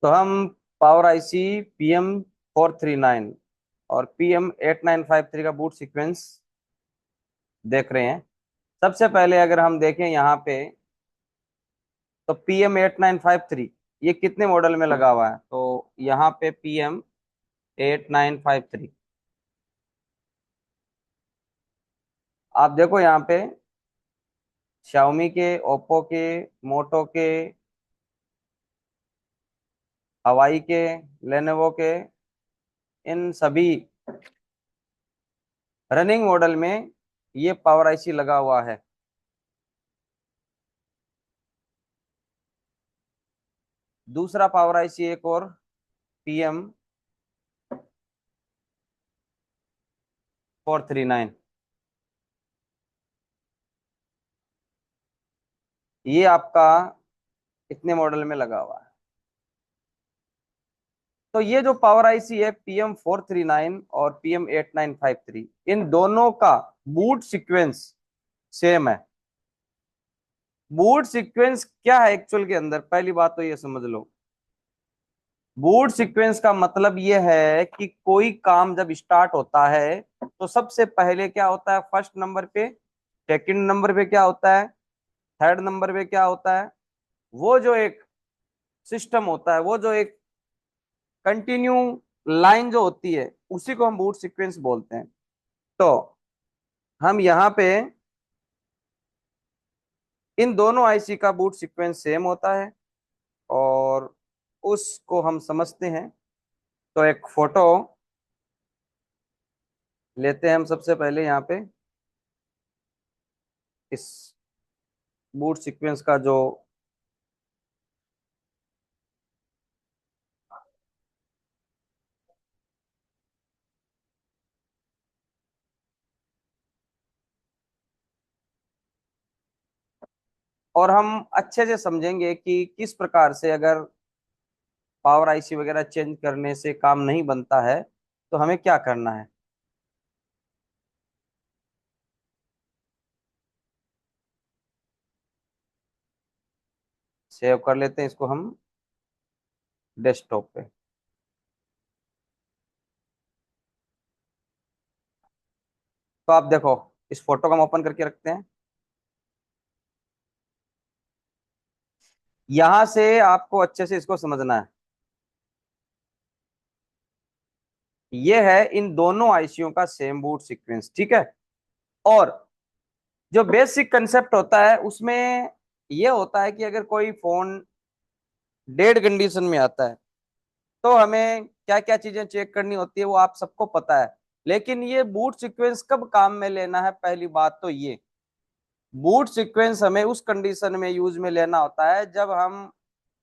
तो हम power IC PM 439 और PM 8953 का बूट सीक्वेंस देख रहे हैं। सबसे पहले अगर हम देखें यहाँ पे, तो PM 8953 ये कितने मॉडल में लगा हुआ है? तो यहाँ पे PM 8953 आप देखो यहाँ पे, Xiaomi के, ओप्पो के, मोटो के, हवाई के, लेनोवो के, इन सभी रनिंग मॉडल में ये पावर आईसी लगा हुआ है। दूसरा पावर आईसी एक और PM 439, ये आपका इतने मॉडल में लगा हुआ है। तो ये जो पावर आईसी है PM 439 और PM 8953, इन दोनों का बूट सीक्वेंस सेम है। बूट सीक्वेंस क्या है एक्चुअल के अंदर, पहली बात तो ये समझ लो। बूट सीक्वेंस का मतलब ये है कि कोई काम जब स्टार्ट होता है तो सबसे पहले क्या होता है, फर्स्ट नंबर पे, सेकंड नंबर पे क्या होता है, थर्ड नंबर पे क्या होता है, वो जो एक सिस्टम होता है, वो जो एक कंटिन्यू लाइन जो होती है, उसी को हम बूट सीक्वेंस बोलते हैं। तो हम यहाँ पे इन दोनों आईसी का बूट सीक्वेंस सेम होता है और उसको हम समझते हैं। तो एक फोटो लेते हैं हम सबसे पहले यहाँ पे, इस बूट सीक्वेंस का जो, और हम अच्छे से समझेंगे कि किस प्रकार से अगर पावर आईसी वगैरह चेंज करने से काम नहीं बनता है तो हमें क्या करना है। सेव कर लेते हैं इसको हम डेस्कटॉप पे। तो आप देखो, इस फोटो को हम ओपन करके रखते हैं। यहां से आपको अच्छे से इसको समझना है। ये है इन दोनों आईसीयू का सेम बूट सीक्वेंस, ठीक है। और जो बेसिक कंसेप्ट होता है उसमें ये होता है कि अगर कोई फोन डेड कंडीशन में आता है तो हमें क्या क्या चीजें चेक करनी होती है वो आप सबको पता है। लेकिन ये बूट सीक्वेंस कब काम में लेना है, पहली बात तो ये, बूट सीक्वेंस हमें उस कंडीशन में यूज में लेना होता है जब हम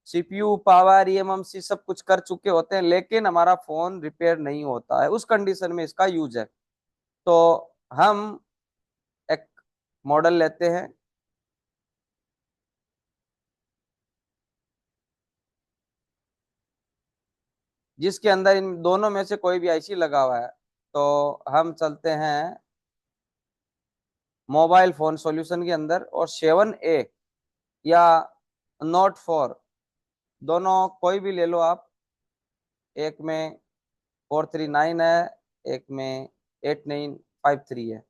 सीपीयू पावर ईएमएमसी सब कुछ कर चुके होते हैं लेकिन हमारा फोन रिपेयर नहीं होता है, उस कंडीशन में इसका यूज है। तो हम एक मॉडल लेते हैं, जिसके अंदर इन दोनों में से कोई भी आईसी लगा हुआ है। तो हम चलते हैं मोबाइल फोन सॉल्यूशन के अंदर, और 7A या Note 4, दोनों कोई भी ले लो आप। एक में 439 है, एक में 8953 है।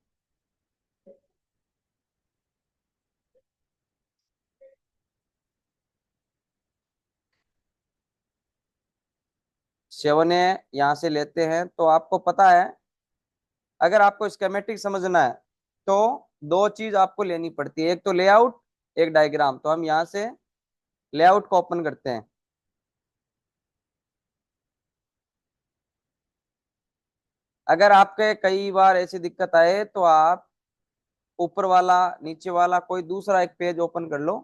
7A यहाँ से लेते हैं तो आपको पता है, अगर आपको स्केमेटिक समझना है तो दो चीज आपको लेनी पड़ती है, एक तो लेआउट, एक डायग्राम। तो हम यहाँ से लेआउट को ओपन करते हैं। अगर आपके कई बार ऐसी दिक्कत आए तो आप ऊपर वाला, नीचे वाला कोई दूसरा एक पेज ओपन कर लो,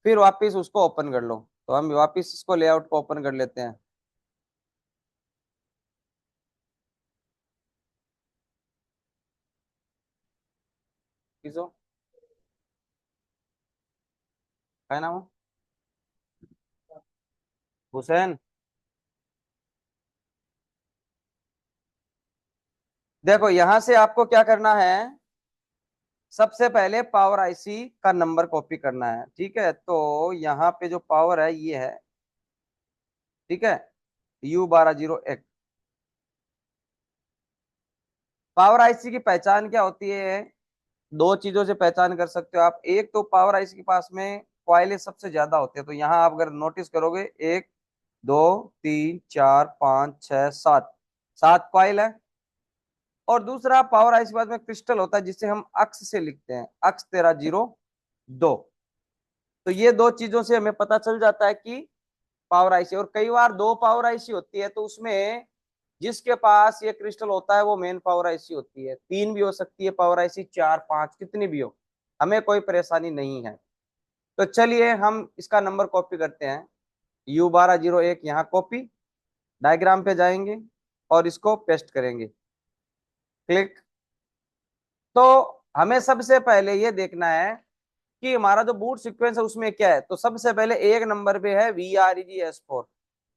फिर वापस उसको ओपन कर लो। तो हम वापस इसको लेआउट को ओपन कर लेते हैं। किसो है ना वो, हुसैन। देखो यहां से आपको क्या करना है, सबसे पहले पावर आईसी का नंबर कॉपी करना है, ठीक है। तो यहाँ पे जो पावर है ये है ठीक है, U1201। पावर आईसी की पहचान क्या होती है? दो चीजों से पहचान कर सकते हो आप। एक तो पावर आईसी के पास में कॉइलें सबसे ज्यादा होते हैं, तो यहाँ आप अगर नोटिस करोगे, एक, दो, तीन, चार, पाँच, छह, सात, सात कॉइल है। और दूसरा, पावर आईसी के पास में क्रिस्टल होता है जिसे हम अक्स से लिखते हैं, अक्स 1302। तो ये दो चीजों से हमें पता चल जाता है कि पावर आईसी। और कई बार दो पावर आईसी होती है, तो उसमें जिसके पास ये क्रिस्टल होता है वो मेन पावर आईसी होती है। तीन भी हो सकती है पावर आईसी, चार, पांच, कितनी भी हो, हमें कोई परेशानी नहीं है। तो चलिए हम इसका नंबर कॉपी करते हैं। U1201 यहाँ कॉपी, डायग्राम पे जाएंगे और इसको पेस्ट करेंगे, क्लिक। तो हमें सबसे पहले ये देखना है कि हमारा जो बूट सीक्वेंस है उसमें क्या है। तो सबसे पहले एक नंबर पे है VREG-S4।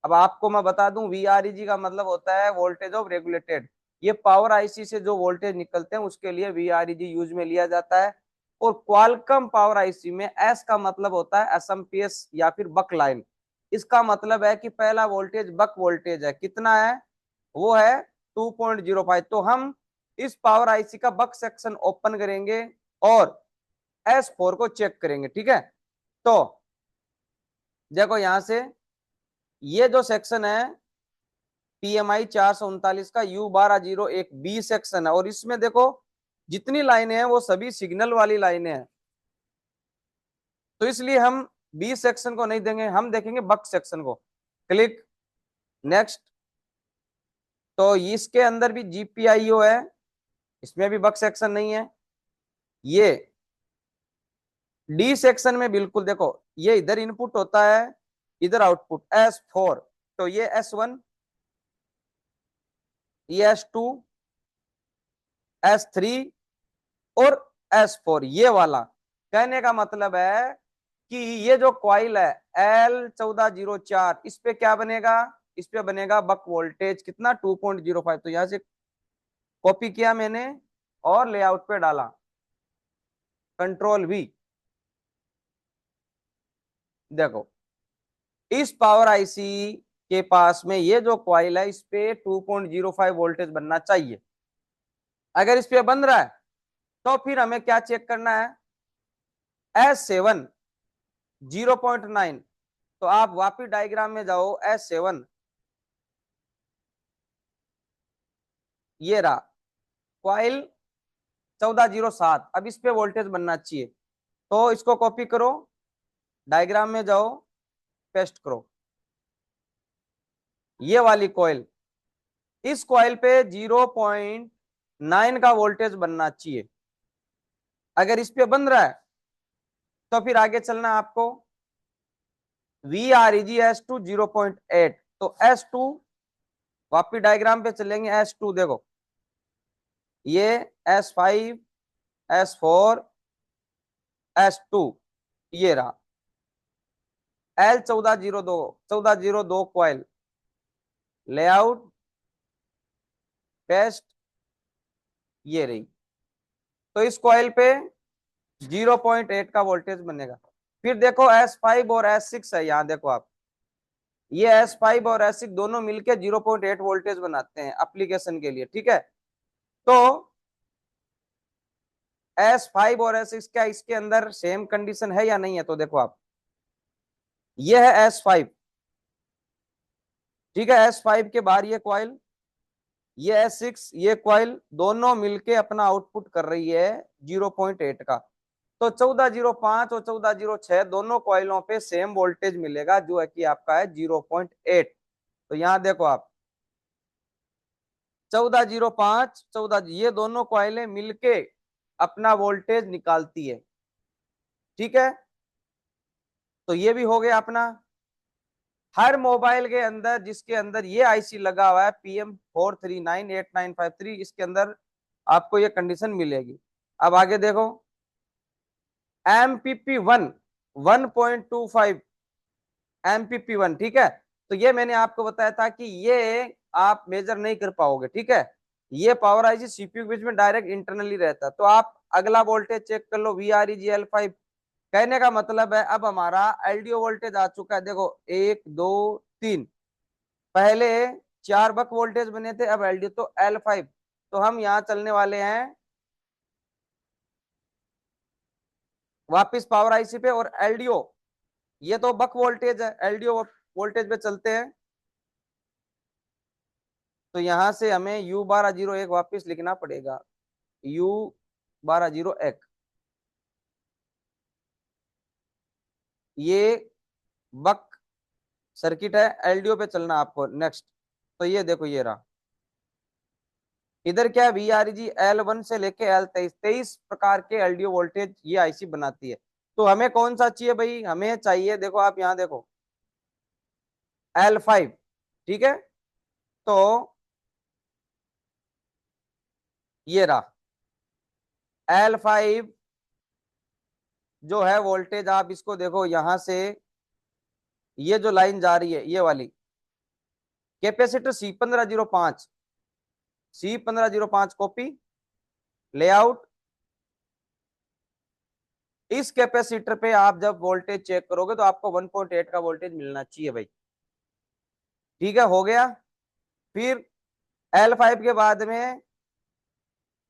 अब आपको मैं बता दूं, VREG का मतलब होता है वोल्टेज ऑफ रेगुलेटेड। ये पावर आईसी से जो वोल्टेज निकलते हैं उसके लिए VREG यूज में लिया जाता है। और क्वालकॉम पावर आईसी में एस का मतलब होता है एसएमपीएस या फिर बक लाइन। इसका मतलब है कि पहला वोल्टेज बक वोल्टेज है, कितना है, वो है 2.05। तो हम इस पावर आईसी का बक सेक्शन ओपन करेंगे और S4 को चेक करेंगे, ठीक है। तो देखो यहां से ये जो सेक्शन है PMI 439 का U1201B सेक्शन है, और इसमें देखो जितनी लाइनें हैं वो सभी सिग्नल वाली लाइनें हैं। तो इसलिए हम बी सेक्शन को नहीं देंगे, हम देखेंगे बक सेक्शन को, क्लिक, नेक्स्ट। तो इसके अंदर भी GPIO है, इसमें भी बक सेक्शन नहीं है। ये डी सेक्शन में बिल्कुल देखो, ये इधर इनपुट होता है, इधर आउटपुट S4। तो ये S1, ये S2, S3 और S4, ये वाला। कहने का मतलब है कि ये जो कॉइल है L1404, इस पे क्या बनेगा, इस पे बनेगा बक वोल्टेज कितना, 2.05। तो यहां से कॉपी किया मैंने और लेआउट पे डाला, कंट्रोल V। देखो इस पावर आईसी के पास में ये जो कॉइल है इस पे 2.05 वोल्टेज बनना चाहिए। अगर इस पे बन रहा है तो फिर हमें क्या चेक करना है, S7 0.9। तो आप वापिस डायग्राम में जाओ, S7, ये रहा कॉइल 1407। अब इस पे वोल्टेज बनना चाहिए, तो इसको कॉपी करो, डायग्राम में जाओ, पेस्ट करो। ये वाली कॉइल, इस कॉइल पे 0.9 का वोल्टेज बनना चाहिए। अगर इस पे बन रहा है तो फिर आगे चलना आपको, VREG S2 0.8। तो S2, वापिस डायग्राम पे चलेंगे, S2 देखो, ये S5, S4, S2, ये रहा L1402 कॉइल, लेआउट, पेस्ट, ये रही। तो इस कॉइल पे 0.8 का वोल्टेज बनेगा। फिर देखो S5 और S6 है, यहां देखो आप, ये S5 और S6 दोनों मिलके 0.8 वोल्टेज बनाते हैं एप्लीकेशन के लिए, ठीक है। तो S5 और S6 क्या इसके अंदर सेम कंडीशन है या नहीं है? तो देखो आप, ये है S5, ठीक है, S5 के बाहर ये कॉइल, ये S6, ये कॉइल दोनों मिलके अपना आउटपुट कर रही है 0.8 का। तो 1405 और 1406 दोनों कॉइलों पे सेम वोल्टेज मिलेगा, जो है कि आपका है 0.8। तो यहां देखो आप, 1405, 14, ये दोनों कॉइलें मिलके अपना वोल्टेज निकालती है, ठीक है। तो ये भी हो गया अपना। हर मोबाइल के अंदर जिसके अंदर ये आईसी लगा हुआ है PM4398953, इसके अंदर आपको ये कंडीशन मिलेगी। अब आगे देखो, MPP1 1.25 MPP1, ठीक है। तो ये मैंने आपको बताया था कि ये आप मेजर नहीं कर पाओगे, ठीक है। ये पावर आईसी सीपीयू के बीच में डायरेक्ट इंटरनली रहता है। तो आप अगला वोल्टेज चेक कर लो, VREG-L5। कहने का मतलब है अब हमारा एलडीओ वोल्टेज आ चुका है, देखो 1, 2, 3। पहले 4 बक वोल्टेज बने थे, अब एलडीओ तो L5। तो हम यहाँ चलने वाले हैं वापिस पावर आईसी पे, और एलडीओ ये तो बक वोल्टेज है, एलडीओ वोल्टेज पे चलते हैं। तो यहां से हमें U1201 वापिस लिखना पड़ेगा, U1201। ये बक सर्किट है, एलडीओ पे चलना आपको नेक्स्ट। तो ये देखो ये रहा, इधर क्या है, VRG L1 से लेके L23, 23 प्रकार के एलडीओ वोल्टेज ये आईसी बनाती है। तो हमें कौन सा चाहिए भाई, हमें चाहिए, देखो आप यहाँ देखो L5। ठीक है, तो ये रहा L5 जो है वोल्टेज, आप इसको देखो यहां से, ये जो लाइन जा रही है ये वाली, capacitor C1505, C1505 copy, layout. इस कैपेसिटर पे आप जब वोल्टेज चेक करोगे तो आपको 1.8 का वोल्टेज मिलना चाहिए भाई। ठीक है, हो गया। फिर L5 के बाद में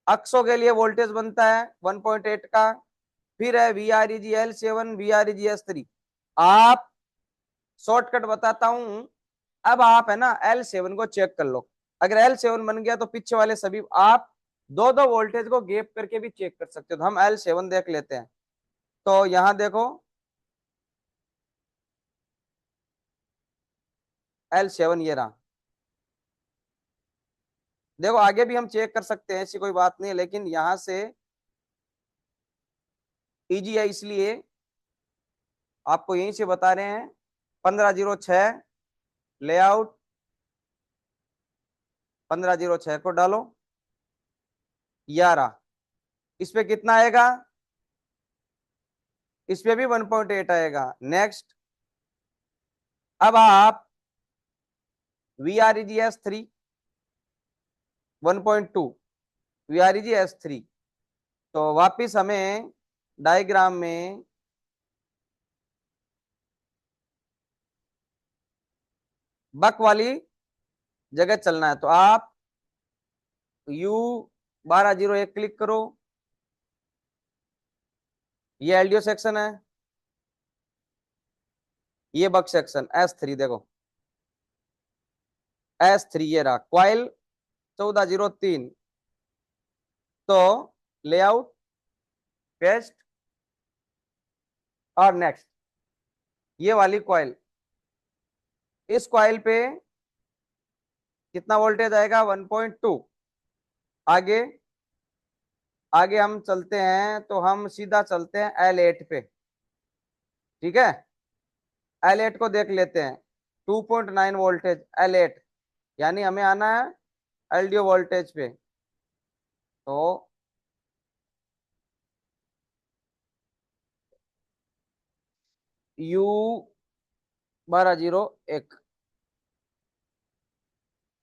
अक्सों के लिए वोल्टेज बनता है 1.8 का। फिर है VREG L7, VREG S3। आप शॉर्टकट बताता हूं, अब आप है ना L7 को चेक कर लो। अगर L7 बन गया तो पीछे वाले सभी आप दो दो वोल्टेज को गैप करके भी चेक कर सकते हो। तो हम L7 देख लेते हैं। तो यहां देखो L7 ये रहा। देखो आगे भी हम चेक कर सकते हैं, ऐसी कोई बात नहीं है, लेकिन यहां से इजी है इसलिए आपको यहीं से बता रहे हैं। 1506 लेआउट, 1506 को डालो, 11। इस पे कितना आएगा, इस पे भी 1.8 आएगा। नेक्स्ट, अब आप VREG S3 1.2, VREG S3। तो वापिस हमें डायग्राम में बक वाली जगह चलना है। तो आप U1201 क्लिक करो, ये एलडीओ सेक्शन है, ये बक सेक्शन S3 देखो, S3 ये रहा, क्वाइल 1403। तो लेआउट, पेस्ट, और नेक्स्ट, ये वाली क्वाइल, इस क्वाइल पे कितना वोल्टेज आएगा, 1.2। आगे आगे हम चलते हैं, तो हम सीधा चलते हैं L8 पे। ठीक है, L8 को देख लेते हैं, 2.9 वोल्टेज L8, यानी हमें आना है एलडीओ वोल्टेज पे। तो U1201,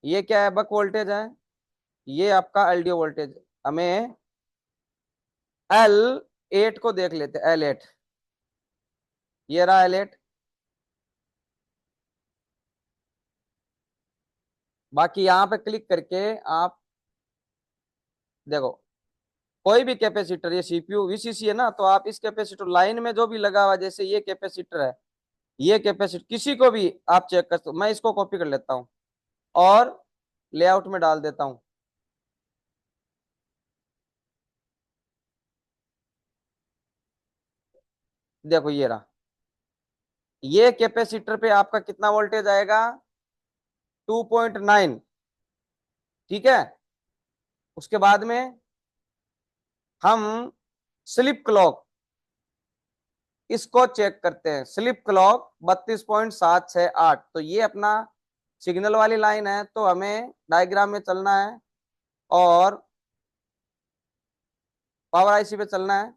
ये क्या है, बक वोल्टेज है, ये आपका एलडीओ वोल्टेज। हमें L8 को देख लेते हैं, L8 ये रहा, L8। बाकी यहाँ पे क्लिक करके आप देखो, कोई भी कैपेसिटर, ये सीपीयू वीसीसी है ना, तो आप इस कैपेसिटर लाइन में जो भी लगा हुआ, जैसे ये कैपेसिटर है, ये कैपेसिटर किसी को भी आप चेक कर सकते हो। मैं इसको कॉपी कर लेता हूँ और लेआउट में डाल देता हूँ। देखो ये रहा, ये कैपेसिटर पे आपका कितना वोल्टेज आएगा, 2.9। ठीक है, उसके बाद में हम स्लिप क्लॉक, इसको चेक करते हैं। Slip clock 32.768। तो ये अपना सिग्नल वाली लाइन है, तो हमें डायग्राम में चलना है और पावर आईसी पे चलना है।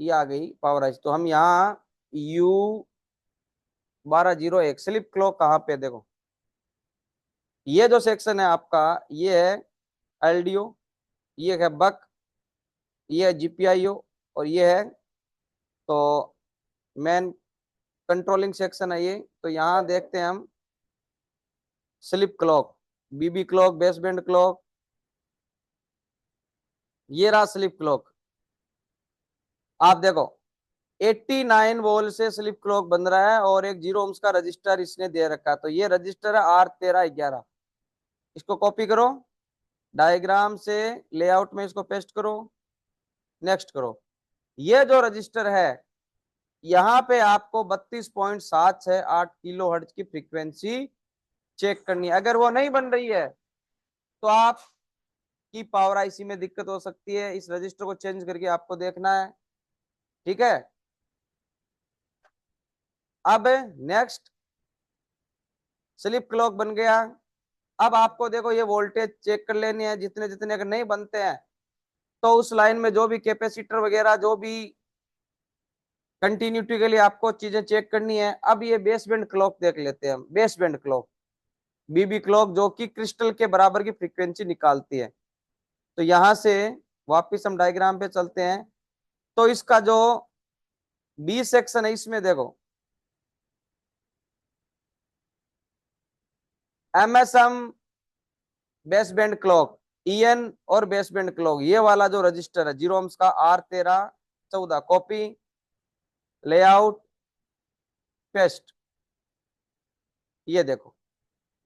ये आ गई पावर आईसी। तो हम यहाँ U1201 स्लिप क्लॉक कहाँ पे, देखो ये जो सेक्शन है आपका, ये है एलडीओ, ये है बक, ये है जीपीआईओ और ये है, तो मेन कंट्रोलिंग सेक्शन है ये। तो यहाँ देखते हैं हम स्लिप क्लॉक, बीबी क्लॉक, बेसबैंड क्लॉक, ये रहा स्लिप क्लॉक। आप देखो 89 वोल्ट से स्लिप क्लॉक बन रहा है और एक 0 ohms का रजिस्टर इसने दे रखा है। तो ये रजिस्टर है R1311। इसको कॉपी करो, डायग्राम से लेआउट में इसको पेस्ट करो, नेक्स्ट करो। ये जो रजिस्टर है, यहाँ पे आपको 32.768 किलो हर्ट्ज की फ्रीक्वेंसी चेक करनी है। अगर वो नहीं बन रही है तो आप की पावर आईसी में दिक्कत हो सकती है। इस रजिस्टर को चेंज करके आपको देखना है, ठीक है। अब नेक्स्ट स्लिप क्लॉक बन गया। अब आपको देखो ये वोल्टेज चेक कर लेनी है, जितने जितने अगर नहीं बनते हैं तो उस लाइन में जो भी कैपेसिटर वगैरह जो भी कंटिन्यूटी के लिए आपको चीजें चेक करनी है। अब ये बेस बैंड क्लॉक देख लेते हैं हम। बेस बैंड क्लॉक, बीबी क्लॉक, जो कि क्रिस्टल के बराबर की फ्रीक्वेंसी निकालती है। तो यहां से वापस हम डायग्राम पे चलते हैं। तो इसका जो बी सेक्शन है इसमें देखो MSM base band clock, EN और बेस बैंड क्लॉक, ये वाला जो रजिस्टर है 0 ohms का R1314, कॉपी, लेआउट, पेस्ट। ये देखो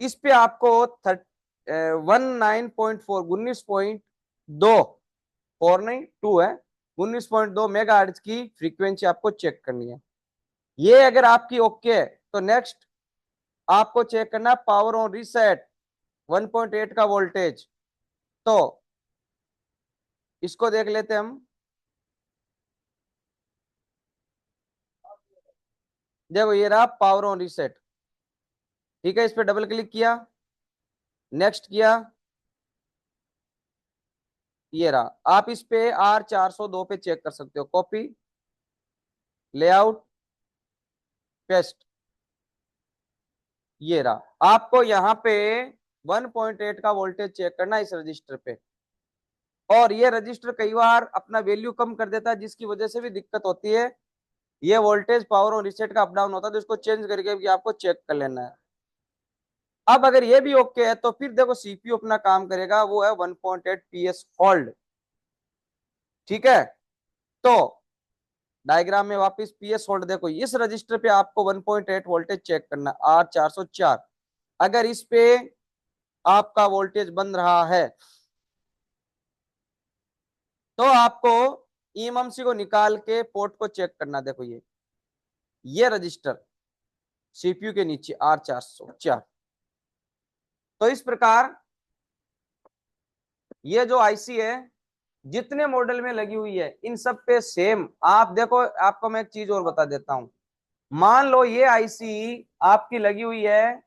इस पे आपको 19.4, 19.2, 4 नहीं 2 है, 19.2 मेगा हर्ट्ज की फ्रीक्वेंसी आपको चेक करनी है। ये अगर आपकी ओके है तो नेक्स्ट आपको चेक करना पावर ऑन रीसेट 1.8 का वोल्टेज। तो इसको देख लेते हैं हम। देखो ये रहा पावर ऑन रीसेट, ठीक है। इस पे डबल क्लिक किया, नेक्स्ट किया, ये रहा। आप इस पे R402 पे चेक कर सकते हो, कॉपी, लेआउट, पेस्ट। ये रहा। आपको यहाँ पे 1.8 का वोल्टेज चेक करना है इस रजिस्टर पे। और ये रजिस्टर कई बार अपना वैल्यू कम कर देता है, जिसकी वजह से भी दिक्कत होती है। ये वोल्टेज पावर और रीसेट का अप डाउन होता है, तो इसको चेंज करके भी आपको चेक कर लेना है। अब अगर ये भी ओके है तो फिर देखो सीपीयू अपना काम करेगा, वो है 1.8 पीएस होल्ड, ठीक है। तो डायग्राम में वापस पीएस होल्ड देखो, इस रजिस्टर पे आपको 1.8 वोल्टेज चेक करना, R404। अगर इस पे आपका वोल्टेज बन रहा है तो आपको ईएमएमसी को निकाल के पोर्ट को चेक करना। देखो ये रजिस्टर सीपीयू के नीचे R404। तो इस प्रकार ये जो आईसी है जितने मॉडल में लगी हुई है इन सब पे सेम। आप देखो, आपको मैं एक चीज और बता देता हूं। मान लो ये आईसी आपकी लगी हुई है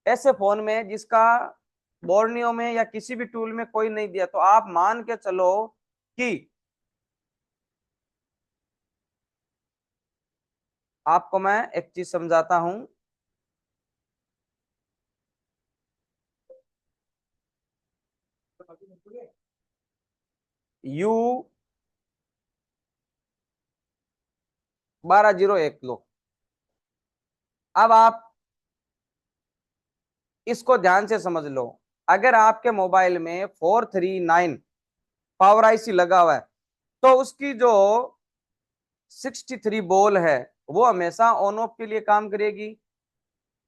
ऐसे फोन में जिसका बोर्नियो में या किसी भी टूल में कोई नहीं दिया, तो आप मान के चलो कि आपको मैं एक चीज समझाता हूं। U1201 लो। अब आप इसको ध्यान से समझ लो। अगर आपके मोबाइल में 439 पावर आईसी लगा हुआ है तो उसकी जो 63 बॉल है वो हमेशा ऑन ऑफ के लिए काम करेगी।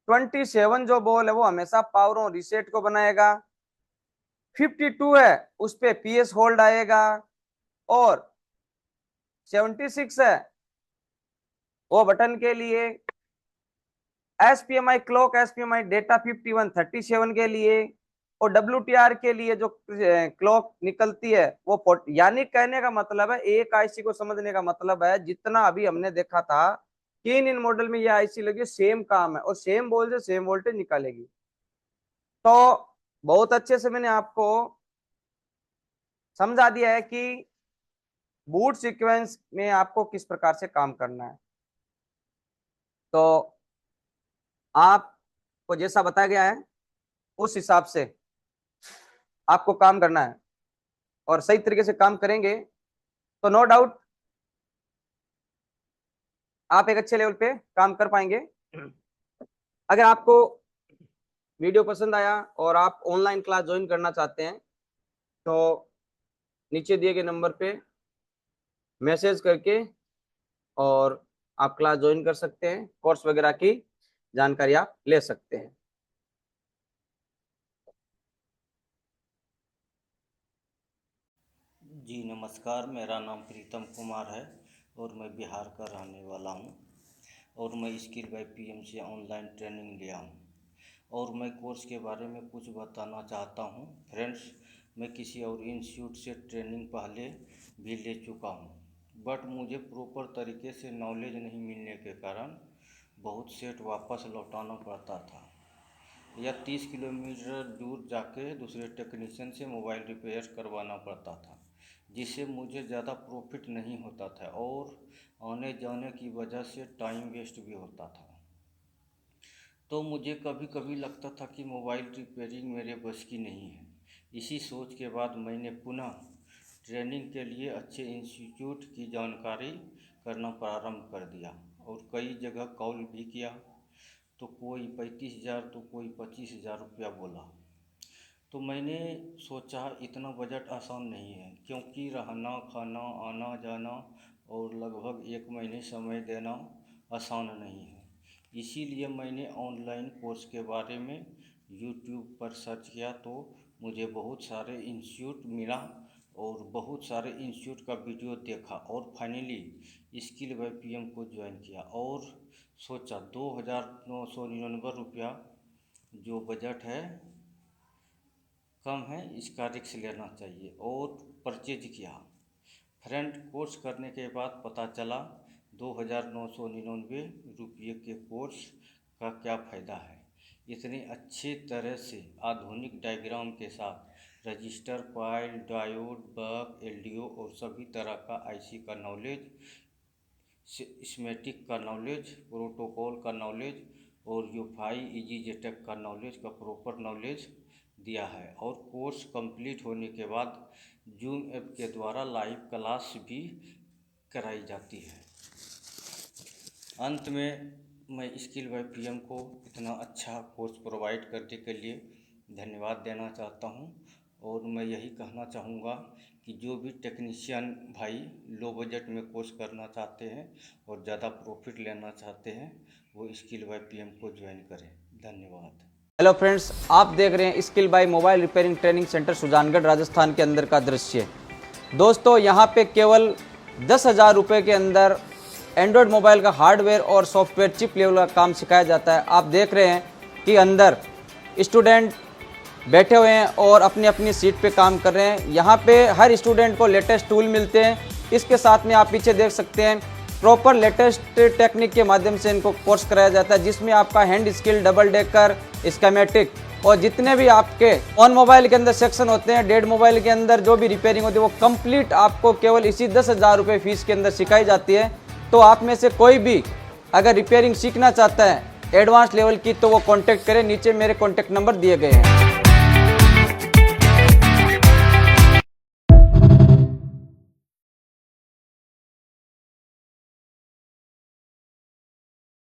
27 जो बॉल है वो हमेशा पावर ऑन रीसेट को बनाएगा। 52 है उस पे पीएस होल्ड आएगा। और 76 है वो बटन के लिए। एसपीएमआई क्लॉक, एसपीएमआई डेटा 5137 के लिए। और डब्ल्यूटीआर के लिए जो क्लॉक निकलती है वो यानी कहने का मतलब है, एक आईसी को समझने का मतलब है, जितना अभी हमने देखा था कि इन मॉडल में ये आईसी लगी सेम काम है और सेम बोल से सेम वोल्टेज निकालेगी। तो बहुत अच्छे से मैंने आपको समझा दिया है कि बूट सीक्वेंस में आपको किस प्रकार से काम करना है। तो आपको जैसा बताया गया है उस हिसाब से आपको काम करना है और सही तरीके से काम करेंगे तो नो डाउट आप एक अच्छे लेवल पे काम कर पाएंगे। अगर आपको वीडियो पसंद आया और आप ऑनलाइन क्लास ज्वाइन करना चाहते हैं तो नीचे दिए गए नंबर पे मैसेज करके और आप क्लास ज्वाइन कर सकते हैं, कोर्स वगैरह की जानकारी आप ले सकते हैं। जी नमस्कार, मेरा नाम प्रीतम कुमार है और मैं बिहार का रहने वाला हूँ और मैं स्किल बाय पीएम से ऑनलाइन ट्रेनिंग लिया हूँ और मैं कोर्स के बारे में कुछ बताना चाहता हूँ। फ्रेंड्स, मैं किसी और इंस्टीट्यूट से ट्रेनिंग पहले भी ले चुका हूँ, बट मुझे प्रॉपर तरीके से नॉलेज नहीं मिलने के कारण बहुत सेट वापस लौटाना पड़ता था या 30 किलोमीटर दूर जाके दूसरे टेक्नीशियन से मोबाइल रिपेयर करवाना पड़ता था, जिससे मुझे ज़्यादा प्रॉफिट नहीं होता था और आने जाने की वजह से टाइम वेस्ट भी होता था। तो मुझे कभी कभी लगता था कि मोबाइल रिपेयरिंग मेरे बस की नहीं है। इसी सोच के बाद मैंने पुनः ट्रेनिंग के लिए अच्छे इंस्टीट्यूट की जानकारी करना प्रारंभ कर दिया और कई जगह कॉल भी किया, तो कोई 35,000 तो कोई 25,000 रुपया बोला। तो मैंने सोचा इतना बजट आसान नहीं है, क्योंकि रहना खाना आना जाना और लगभग 1 महीने समय देना आसान नहीं है। इसीलिए मैंने ऑनलाइन कोर्स के बारे में यूट्यूब पर सर्च किया तो मुझे बहुत सारे इंस्टीट्यूट मिला और बहुत सारे इंस्टीट्यूट का वीडियो देखा और फाइनली स्किल बाय पीएम को ज्वाइन किया और सोचा 2,999 रुपया जो बजट है कम है, इसका रिस्क लेना चाहिए और परचेज किया। फ्रेंड, कोर्स करने के बाद पता चला 2,999 रुपये के कोर्स का क्या फ़ायदा है। इतनी अच्छी तरह से आधुनिक डायग्राम के साथ रजिस्टर, कॉइल, डायोड, बक, एलडीओ और सभी तरह का आईसी का नॉलेज, स्कीमेटिक का नॉलेज, प्रोटोकॉल का नॉलेज और यूफाई EasyJetec का नॉलेज का प्रॉपर नॉलेज दिया है। और कोर्स कंप्लीट होने के बाद जूम ऐप के द्वारा लाइव क्लास भी कराई जाती है। अंत में मैं स्किल बाय पीएम को इतना अच्छा कोर्स प्रोवाइड करने के लिए धन्यवाद देना चाहता हूं और मैं यही कहना चाहूँगा कि जो भी टेक्नीशियन भाई लो बजट में कोर्स करना चाहते हैं और ज़्यादा प्रॉफिट लेना चाहते हैं वो स्किल बाय पीएम को ज्वाइन करें। धन्यवाद। हेलो फ्रेंड्स, आप देख रहे हैं skill by mobile repairing training centre Sujangarh Rajasthan के अंदर का दृश्य। दोस्तों, यहाँ पे केवल 10,000 रुपये के अंदर एंड्रॉयड मोबाइल का हार्डवेयर और सॉफ्टवेयर चिप लेवल का काम सिखाया जाता है। आप देख रहे हैं कि अंदर स्टूडेंट बैठे हुए हैं और अपनी अपनी सीट पे काम कर रहे हैं। यहाँ पे हर स्टूडेंट को लेटेस्ट टूल मिलते हैं। इसके साथ में आप पीछे देख सकते हैं प्रॉपर लेटेस्ट टेक्निक के माध्यम से इनको कोर्स कराया जाता है, जिसमें आपका hand skill, double decker, schematic और जितने भी आपके ऑन मोबाइल के अंदर सेक्शन होते हैं, डेड मोबाइल के अंदर जो भी रिपेयरिंग होती है वो कंप्लीट आपको केवल इसी 10,000 रुपये फीस के अंदर सिखाई जाती है। तो आप में से कोई भी अगर रिपेयरिंग सीखना चाहता है एडवांस लेवल की तो वो कॉन्टैक्ट करें। नीचे मेरे कॉन्टैक्ट नंबर दिए गए हैं।